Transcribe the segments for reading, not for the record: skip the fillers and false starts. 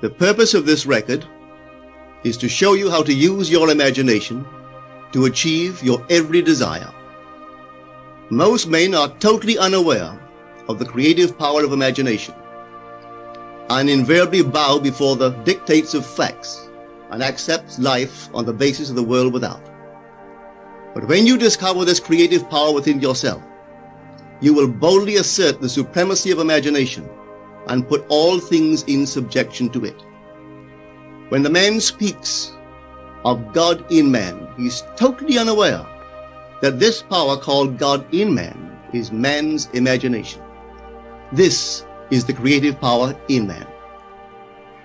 The purpose of this record is to show you how to use your imagination to achieve your every desire. Most men are totally unaware of the creative power of imagination and invariably bow before the dictates of facts and accept life on the basis of the world without. But when you discover this creative power within yourself, you will boldly assert the supremacy of imagination and put all things in subjection to it. When the man speaks of God in man, he is totally unaware that this power called God in man is man's imagination. This is the creative power in man.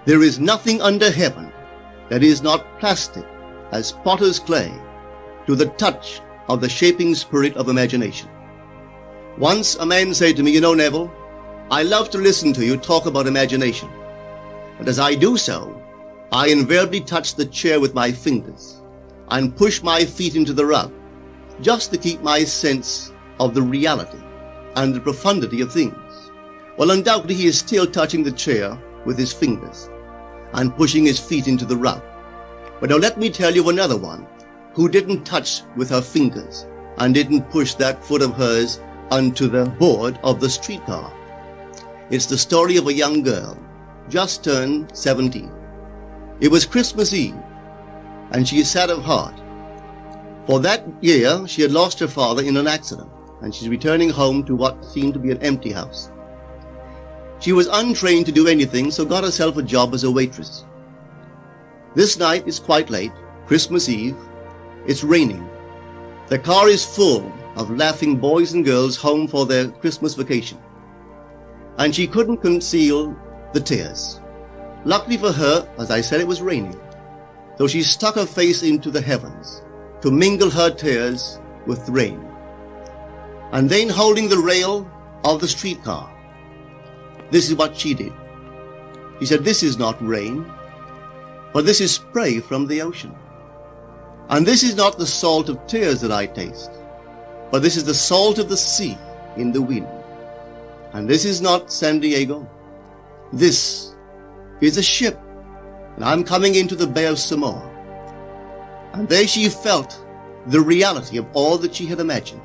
There is nothing under heaven that is not plastic as potter's clay to the touch of the shaping spirit of imagination. Once a man said to me, "You know, Neville, I love to listen to you talk about imagination. But as I do so, I invariably touch the chair with my fingers and push my feet into the rug, just to keep my sense of the reality and the profundity of things." Well, undoubtedly he is still touching the chair with his fingers and pushing his feet into the rug. But now let me tell you another one who didn't touch with her fingers and didn't push that foot of hers onto the board of the streetcar. It's the story of a young girl, just turned 17. It was Christmas Eve, and she is sad of heart. For that year, she had lost her father in an accident, and she's returning home to what seemed to be an empty house. She was untrained to do anything, so got herself a job as a waitress. This night is quite late, Christmas Eve. It's raining. The car is full of laughing boys and girls home for their Christmas vacation. And she couldn't conceal the tears. Luckily for her, as I said, it was raining. So she stuck her face into the heavens to mingle her tears with the rain. And then, holding the rail of the streetcar, this is what she did. She said, "This is not rain, but this is spray from the ocean. And this is not the salt of tears that I taste, but this is the salt of the sea in the wind. And this is not San Diego. This is a ship, and I'm coming into the Bay of Samoa." And there she felt the reality of all that she had imagined.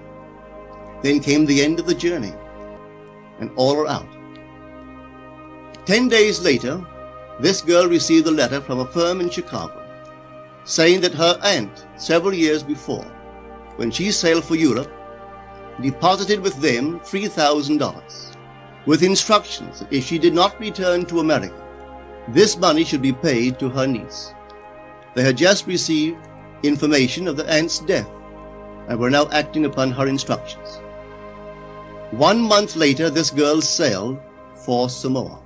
Then came the end of the journey, and all are out. 10 days later, this girl received a letter from a firm in Chicago saying that her aunt, several years before, when she sailed for Europe, deposited with them $3,000 with instructions that if she did not return to America, this money should be paid to her niece. They had just received information of the aunt's death and were now acting upon her instructions. 1 month later, this girl sailed for Samoa.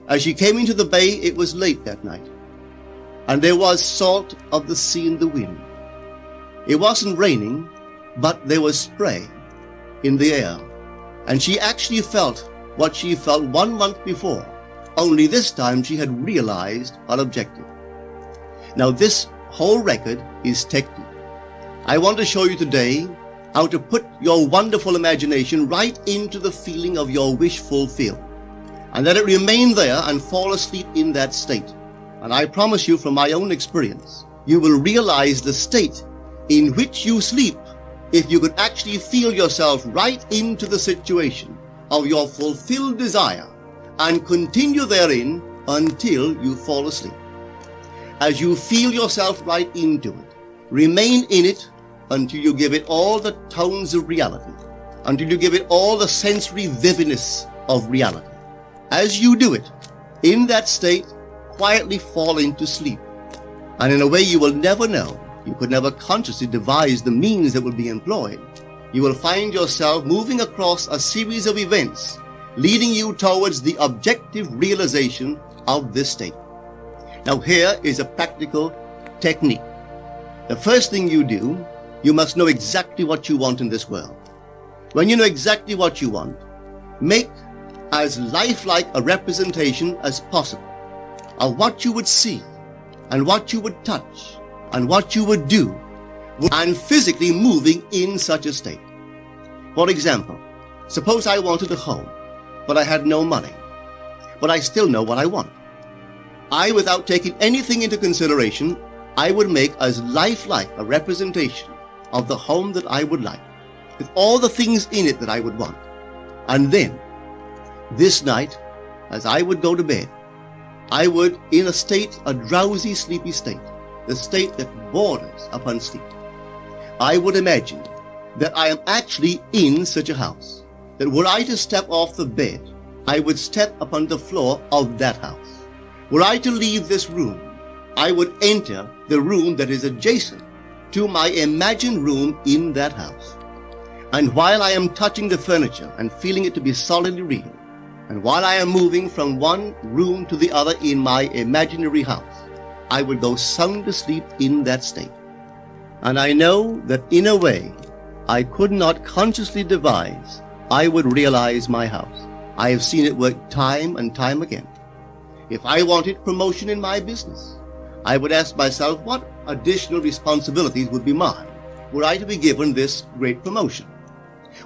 As she came into the bay, it was late that night, and there was salt of the sea in the wind. It wasn't raining, but there was spray in the air, and she actually felt what she felt 1 month before, only this time she had realized her objective. Now this whole record is technique. I want to show you today how to put your wonderful imagination right into the feeling of your wish fulfilled, and let it remain there and fall asleep in that state. And I promise you from my own experience, you will realize the state in which you sleep if you could actually feel yourself right into the situation of your fulfilled desire and continue therein until you fall asleep. As you feel yourself right into it, remain in it until you give it all the tones of reality, until you give it all the sensory vividness of reality. As you do it, in that state, quietly fall into sleep. And in a way you will never know, you could never consciously devise the means that will be employed, you will find yourself moving across a series of events leading you towards the objective realization of this state. Now here is a practical technique. The first thing you do, you must know exactly what you want in this world. When you know exactly what you want, make as lifelike a representation as possible of what you would see and what you would touch and what you would do, and physically moving in such a state. For example, suppose I wanted a home, but I had no money, but I still know what I want. without taking anything into consideration, I would make as lifelike a representation of the home that I would like, with all the things in it that I would want. And then, this night, as I would go to bed, I would, in a drowsy, sleepy state, the state that borders upon sleep, I would imagine that I am actually in such a house, that were I to step off the bed, I would step upon the floor of that house. Were I to leave this room, I would enter the room that is adjacent to my imagined room in that house. And while I am touching the furniture and feeling it to be solidly real, and while I am moving from one room to the other in my imaginary house, I would go sound asleep in that state. And I know that in a way I could not consciously devise, I would realize my house. I have seen it work time and time again. If I wanted promotion in my business, I would ask myself what additional responsibilities would be mine were I to be given this great promotion.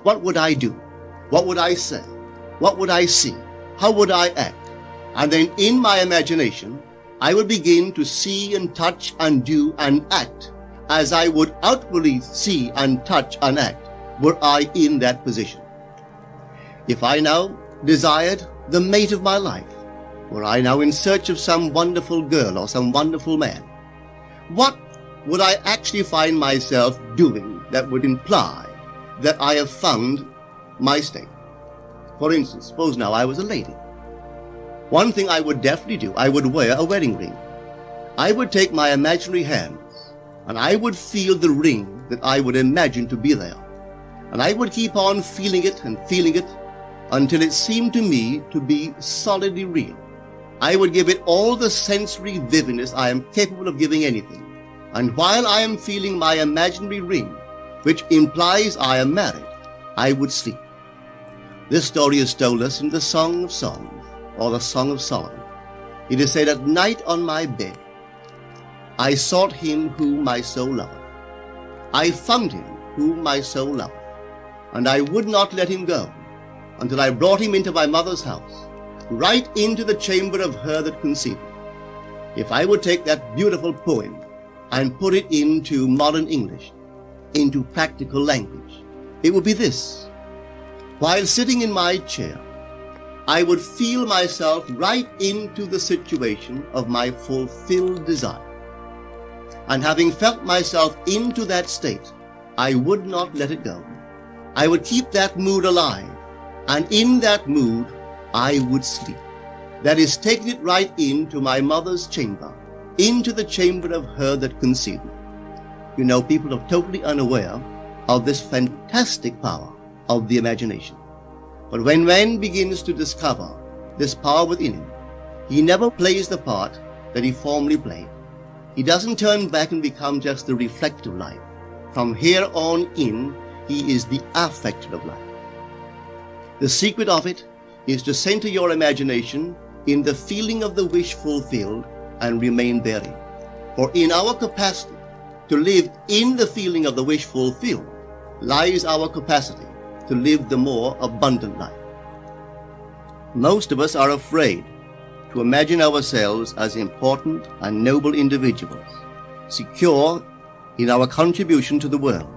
What would I do? What would I say? What would I see? How would I act? And then in my imagination, I would begin to see and touch and do and act as I would outwardly see and touch and act were I in that position. If I now desired the mate of my life, were I now in search of some wonderful girl or some wonderful man, what would I actually find myself doing that would imply that I have found my state? For instance, suppose now I was a lady. One thing I would definitely do, I would wear a wedding ring. I would take my imaginary hands and I would feel the ring that I would imagine to be there. And I would keep on feeling it until it seemed to me to be solidly real. I would give it all the sensory vividness I am capable of giving anything. And while I am feeling my imaginary ring, which implies I am married, I would sleep. This story is told us in the Song of Songs, or the Song of Solomon. It is said, at night on my bed, I sought him whom my soul loveth. I found him whom my soul loveth, and I would not let him go until I brought him into my mother's house, right into the chamber of her that conceived me. If I would take that beautiful poem and put it into modern English, into practical language, it would be this. While sitting in my chair, I would feel myself right into the situation of my fulfilled desire. And having felt myself into that state, I would not let it go. I would keep that mood alive, and in that mood, I would sleep. That is, taking it right into my mother's chamber, into the chamber of her that conceived me. You know, people are totally unaware of this fantastic power of the imagination. But when man begins to discover this power within him, he never plays the part that he formerly played. He doesn't turn back and become just the reflective life. From here on in, he is the affective life. The secret of it is to center your imagination in the feeling of the wish fulfilled and remain therein. For in our capacity to live in the feeling of the wish fulfilled lies our capacity to live the more abundant life. Most of us are afraid to imagine ourselves as important and noble individuals, secure in our contribution to the world,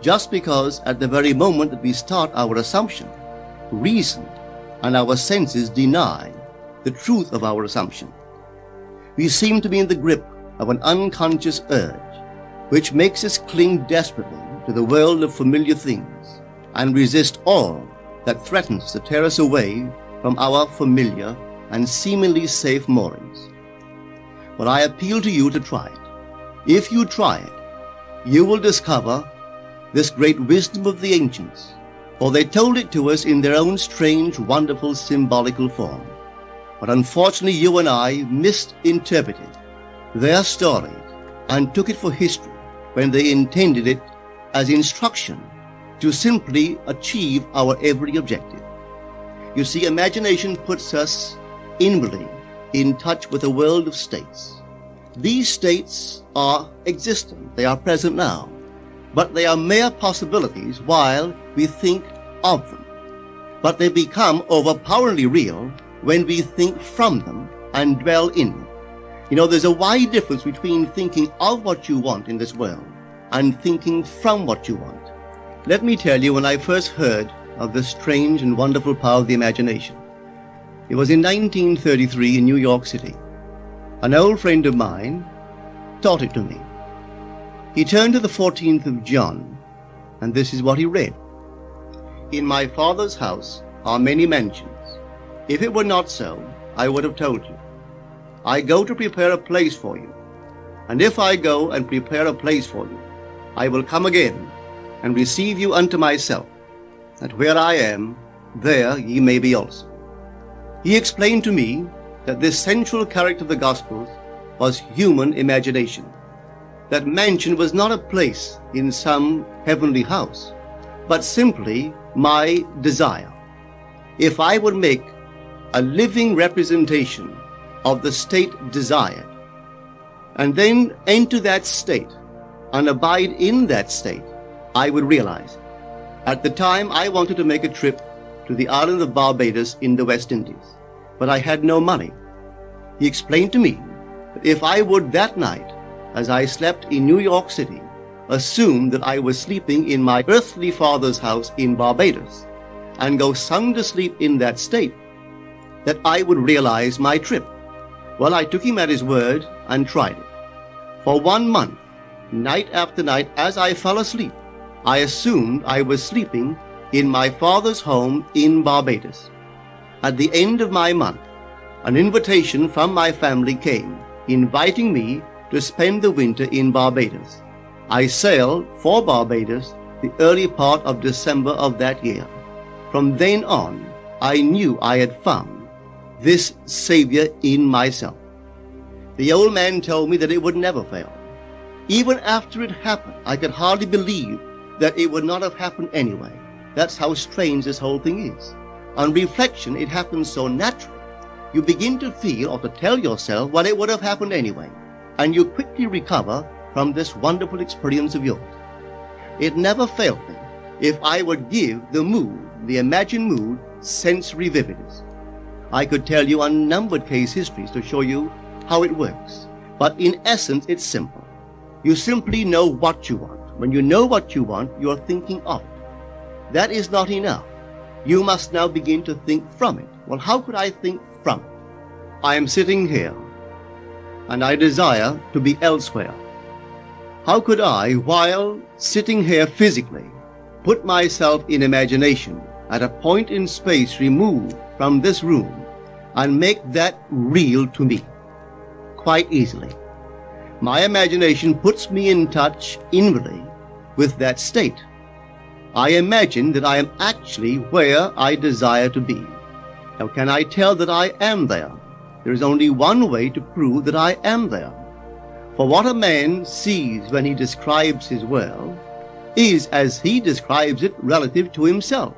just because at the very moment that we start our assumption, reason and our senses deny the truth of our assumption. We seem to be in the grip of an unconscious urge, which makes us cling desperately to the world of familiar things and resist all that threatens to tear us away from our familiar and seemingly safe moorings. But I appeal to you to try it. If you try it, you will discover this great wisdom of the ancients, for they told it to us in their own strange, wonderful, symbolical form. But unfortunately, you and I misinterpreted their stories and took it for history when they intended it as instruction to simply achieve our every objective. You see, imagination puts us inwardly in touch with a world of states. These states are existent, they are present now, but they are mere possibilities while we think of them. But they become overpoweringly real when we think from them and dwell in them. You know, there's a wide difference between thinking of what you want in this world and thinking from what you want. Let me tell you, when I first heard of the strange and wonderful power of the imagination, it was in 1933 in New York City. An old friend of mine taught it to me. He turned to the 14th of John, and this is what he read. In my Father's house are many mansions. If it were not so, I would have told you. I go to prepare a place for you. And if I go and prepare a place for you, I will come again and receive you unto myself, that where I am, there ye may be also. He explained to me that this central character of the Gospels was human imagination. That mansion was not a place in some heavenly house, but simply my desire. If I would make a living representation of the state desired, and then enter that state and abide in that state, I would realize. At the time, I wanted to make a trip to the island of Barbados in the West Indies, but I had no money. He explained to me that if I would that night, as I slept in New York City, assume that I was sleeping in my earthly father's house in Barbados, and go sound asleep in that state, that I would realize my trip. Well, I took him at his word and tried it. For 1 month, night after night, as I fell asleep, I assumed I was sleeping in my father's home in Barbados. At the end of my month, an invitation from my family came, inviting me to spend the winter in Barbados. I sailed for Barbados the early part of December of that year. From then on, I knew I had found this Savior in myself. The old man told me that it would never fail. Even after it happened, I could hardly believe that it would not have happened anyway. That's how strange this whole thing is. On reflection, it happens so naturally. You begin to feel or to tell yourself, well, it would have happened anyway, and you quickly recover from this wonderful experience of yours. It never failed me if I would give the mood, the imagined mood, sensory vividness. I could tell you unnumbered case histories to show you how it works. But in essence, it's simple. You simply know what you want. When you know what you want, you're thinking of it. That is not enough. You must now begin to think from it. Well, how could I think from it? I am sitting here, and I desire to be elsewhere. How could I, while sitting here physically, put myself in imagination at a point in space removed from this room and make that real to me? Quite easily. My imagination puts me in touch inwardly with that state. I imagine that I am actually where I desire to be. Now, can I tell that I am there? There is only one way to prove that I am there. For what a man sees when he describes his world is as he describes it relative to himself.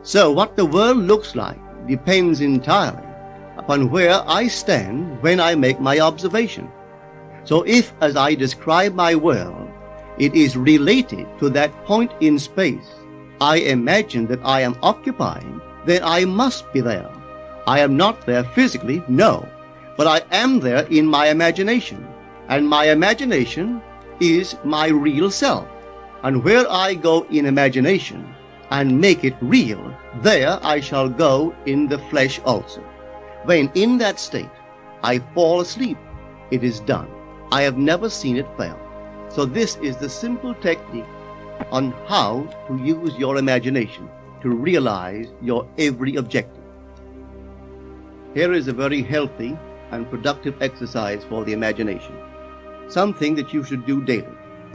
So what the world looks like depends entirely upon where I stand when I make my observation. So if, as I describe my world, it is related to that point in space I imagine that I am occupying, then I must be there. I am not there physically, no, but I am there in my imagination, and my imagination is my real self. And where I go in imagination and make it real, there I shall go in the flesh also. When in that state I fall asleep, it is done. I have never seen it fail. So this is the simple technique on how to use your imagination to realize your every objective. Here is a very healthy and productive exercise for the imagination. Something that you should do daily.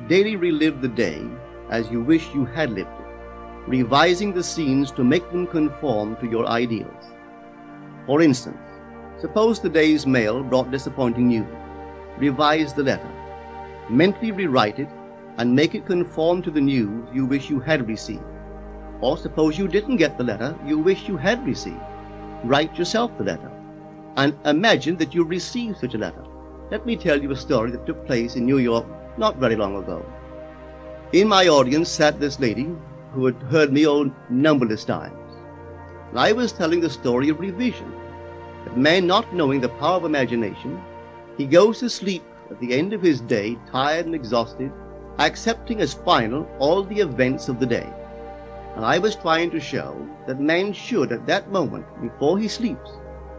Daily relive the day as you wish you had lived it, revising the scenes to make them conform to your ideals. For instance, suppose the day's mail brought disappointing news. Revise the letter. Mentally rewrite it and make it conform to the news you wish you had received. Or suppose you didn't get the letter you wish you had received. Write yourself the letter and imagine that you received such a letter. Let me tell you a story that took place in New York not very long ago. In my audience sat this lady who had heard me numberless times. And I was telling the story of revision, that man, not knowing the power of imagination, He goes to sleep at the end of his day, tired and exhausted, accepting as final all the events of the day. And I was trying to show that man should, at that moment, before he sleeps,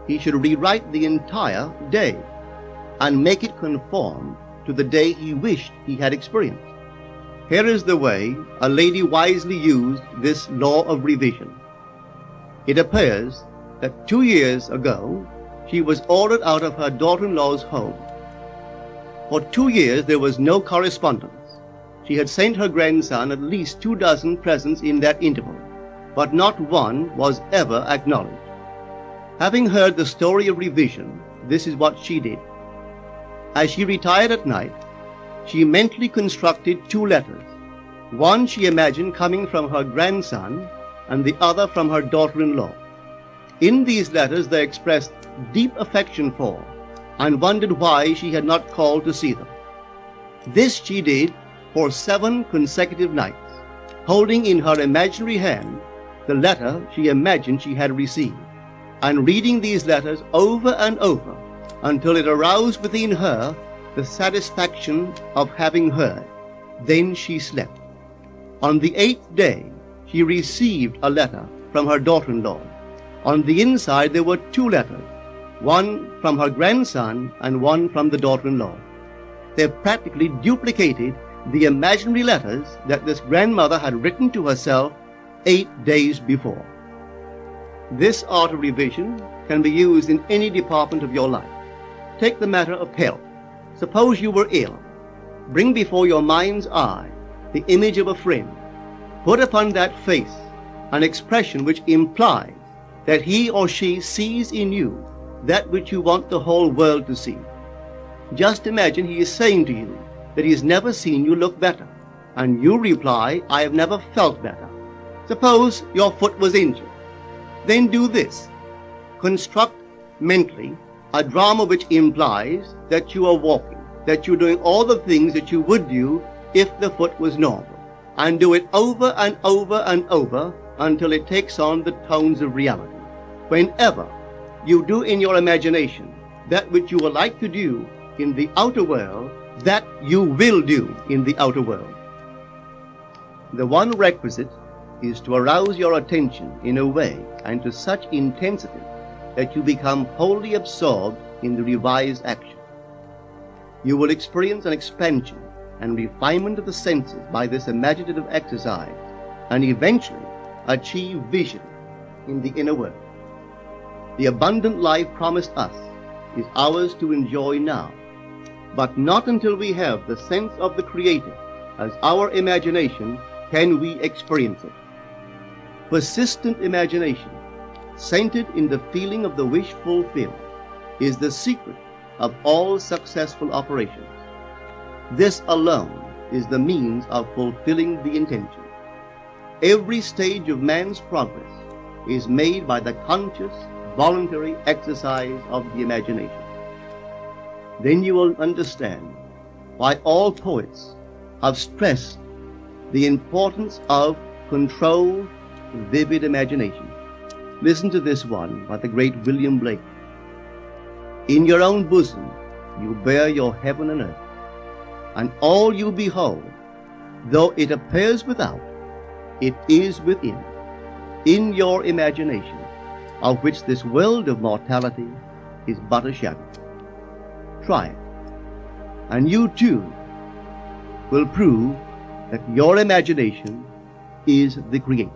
he should rewrite the entire day and make it conform to the day he wished he had experienced. Here is the way a lady wisely used this law of revision. It appears that 2 years ago, she was ordered out of her daughter-in-law's home. For 2 years there was no correspondence. She had sent her grandson at least 24 presents in that interval, but not one was ever acknowledged. Having heard the story of revision, this is what she did. As she retired at night, she mentally constructed 2 letters. One she imagined coming from her grandson, and the other from her daughter-in-law. In these letters they expressed deep affection for, and wondered why she had not called to see them. This she did for 7 consecutive nights, holding in her imaginary hand the letter she imagined she had received, and reading these letters over and over until it aroused within her the satisfaction of having heard. Then she slept. On the 8th day, she received a letter from her daughter-in-law. On the inside there were 2 letters, one from her grandson and one from the daughter-in-law. They practically duplicated the imaginary letters that this grandmother had written to herself 8 days before. This art of revision can be used in any department of your life. Take the matter of health. Suppose you were ill. Bring before your mind's eye the image of a friend. Put upon that face an expression which implies that he or she sees in you that which you want the whole world to see. Just imagine he is saying to you that he has never seen you look better, and you reply, I have never felt better. Suppose your foot was injured. Then do this. Construct mentally a drama which implies that you are walking, that you're doing all the things that you would do if the foot was normal, and do it over and over and over until it takes on the tones of reality. Whenever you do in your imagination that which you would like to do in the outer world, that you will do in the outer world. The one requisite is to arouse your attention in a way and to such intensity that you become wholly absorbed in the revised action. You will experience an expansion and refinement of the senses by this imaginative exercise, and eventually achieve vision in the inner world. The abundant life promised us is ours to enjoy now, but not until we have the sense of the Creator as our imagination can we experience it. Persistent imagination, centered in the feeling of the wish fulfilled, is the secret of all successful operations. This alone is the means of fulfilling the intention. Every stage of man's progress is made by the conscious, voluntary exercise of the imagination. Then you will understand why all poets have stressed the importance of controlled, vivid imagination. Listen to this one by the great William Blake. In your own bosom you bear your heaven and earth, and all you behold, though it appears without, it is within, in your imagination, of which this world of mortality is but a shadow. Try it, and you too will prove that your imagination is the Creator.